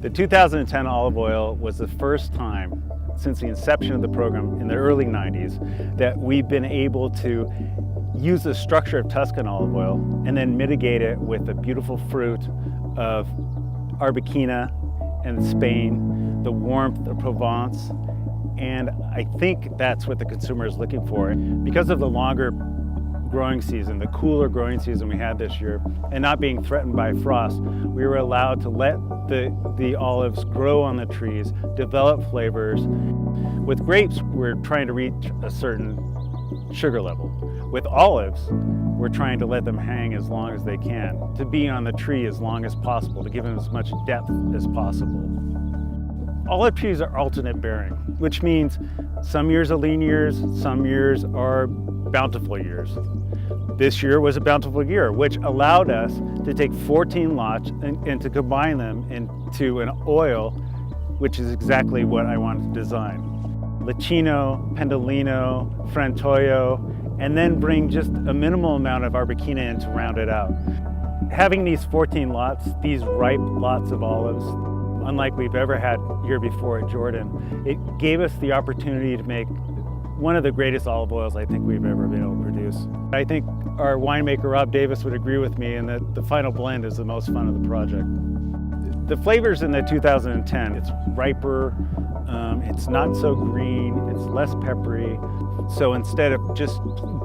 The 2010 olive oil was the first time since the inception of the program in the early 90s that we've been able to use the structure of Tuscan olive oil and then mitigate it with the beautiful fruit of Arbequina and Spain, the warmth of Provence, and I think that's what the consumer is looking for. Because of the longer growing season, the cooler growing season we had this year, and not being threatened by frost, we were allowed to let the olives grow on the trees, develop flavors. With grapes, we're trying to reach a certain sugar level. With olives, we're trying to let them hang as long as they can, to be on the tree as long as possible, to give them as much depth as possible. Olive trees are alternate bearing, which means some years are lean years, some years are bountiful years. This year was a bountiful year, which allowed us to take 14 lots and to combine them into an oil, which is exactly what I wanted to design. Licino, Pendolino, Frantoio, and then bring just a minimal amount of Arbequina in to round it out. Having these 14 lots, these ripe lots of olives, unlike we've ever had here before at Jordan, it gave us the opportunity to make one of the greatest olive oils I think we've ever been able to produce. I think our winemaker Rob Davis would agree with me in that the final blend is the most fun of the project. The flavors in the 2010, it's riper, it's not so green, it's less peppery. So instead of just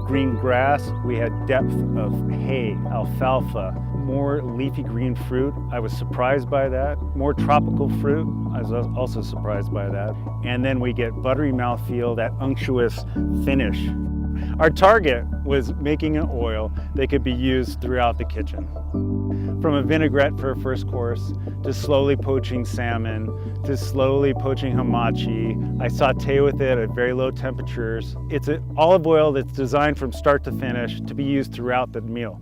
green grass, we had depth of hay, alfalfa, more leafy green fruit. I was surprised by that. More tropical fruit. I was also surprised by that. And then we get buttery mouthfeel, that unctuous finish. Our target was making an oil that could be used throughout the kitchen. From a vinaigrette for a first course, to slowly poaching salmon, to slowly poaching hamachi. I saute with it at very low temperatures. It's an olive oil that's designed from start to finish to be used throughout the meal.